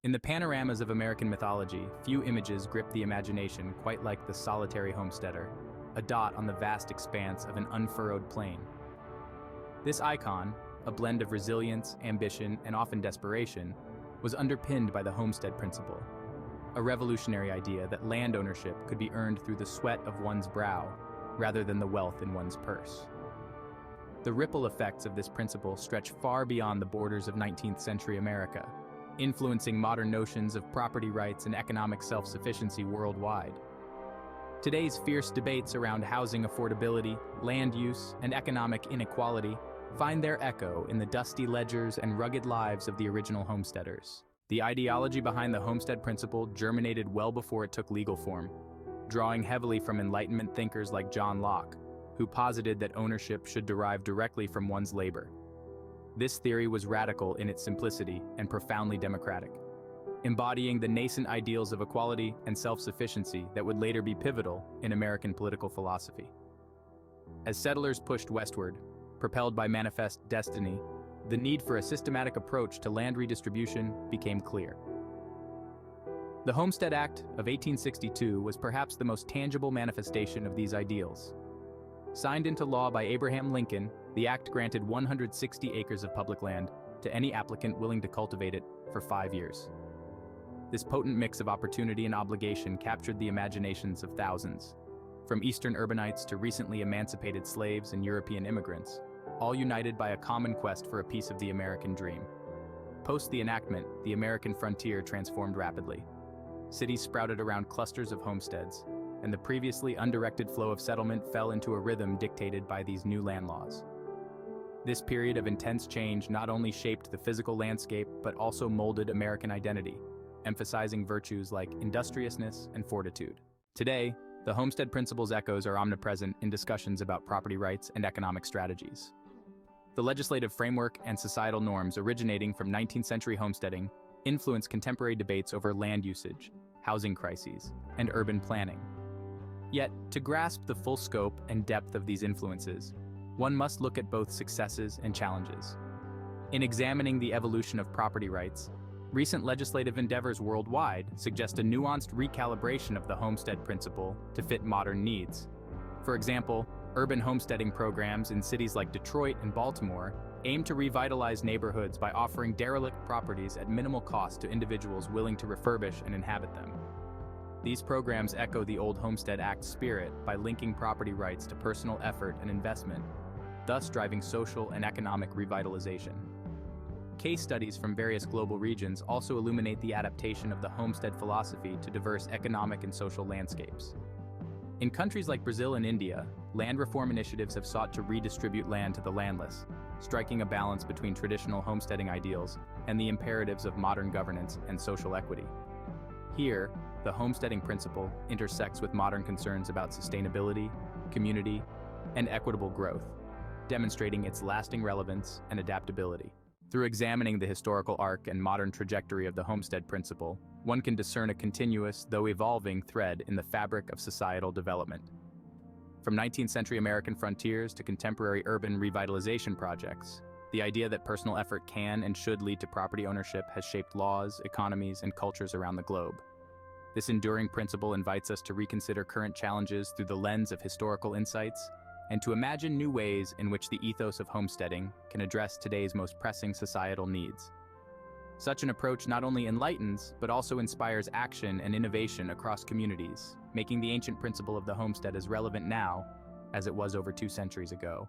In the panoramas of American mythology, few images grip the imagination quite like the solitary homesteader, a dot on the vast expanse of an unfurrowed plain. This icon, a blend of resilience, ambition, and often desperation, was underpinned by the homestead principle, a revolutionary idea that land ownership could be earned through the sweat of one's brow rather than the wealth in one's purse. The ripple effects of this principle stretch far beyond the borders of 19th century America, influencing modern notions of property rights and economic self-sufficiency worldwide. Today's fierce debates around housing affordability, land use, and economic inequality find their echo in the dusty ledgers and rugged lives of the original homesteaders. The ideology behind the homestead principle germinated well before it took legal form, drawing heavily from Enlightenment thinkers like John Locke, who posited that ownership should derive directly from one's labor. This theory was radical in its simplicity and profoundly democratic, embodying the nascent ideals of equality and self-sufficiency that would later be pivotal in American political philosophy. As settlers pushed westward, propelled by manifest destiny, the need for a systematic approach to land redistribution became clear. The Homestead Act of 1862 was perhaps the most tangible manifestation of these ideals. Signed into law by Abraham Lincoln, the act granted 160 acres of public land to any applicant willing to cultivate it for 5 years. This potent mix of opportunity and obligation captured the imaginations of thousands, from Eastern urbanites to recently emancipated slaves and European immigrants, all united by a common quest for a piece of the American dream. Post the enactment, the American frontier transformed rapidly. Cities sprouted around clusters of homesteads, and the previously undirected flow of settlement fell into a rhythm dictated by these new land laws. This period of intense change not only shaped the physical landscape but also molded American identity, emphasizing virtues like industriousness and fortitude. Today, the homestead principle's echoes are omnipresent in discussions about property rights and economic strategies. The legislative framework and societal norms originating from 19th century homesteading influence contemporary debates over land usage, housing crises, and urban planning. Yet, to grasp the full scope and depth of these influences, one must look at both successes and challenges. In examining the evolution of property rights, recent legislative endeavors worldwide suggest a nuanced recalibration of the homestead principle to fit modern needs. For example, urban homesteading programs in cities like Detroit and Baltimore aim to revitalize neighborhoods by offering derelict properties at minimal cost to individuals willing to refurbish and inhabit them. These programs echo the old Homestead Act spirit by linking property rights to personal effort and investment, thus driving social and economic revitalization. Case studies from various global regions also illuminate the adaptation of the homestead philosophy to diverse economic and social landscapes. In countries like Brazil and India, land reform initiatives have sought to redistribute land to the landless, striking a balance between traditional homesteading ideals and the imperatives of modern governance and social equity. Here, the homesteading principle intersects with modern concerns about sustainability, community, and equitable growth, demonstrating its lasting relevance and adaptability. Through examining the historical arc and modern trajectory of the homestead principle, one can discern a continuous, though evolving, thread in the fabric of societal development. From 19th century American frontiers to contemporary urban revitalization projects, the idea that personal effort can and should lead to property ownership has shaped laws, economies, and cultures around the globe. This enduring principle invites us to reconsider current challenges through the lens of historical insights and to imagine new ways in which the ethos of homesteading can address today's most pressing societal needs. Such an approach not only enlightens, but also inspires action and innovation across communities, making the ancient principle of the homestead as relevant now as it was over 2 centuries ago.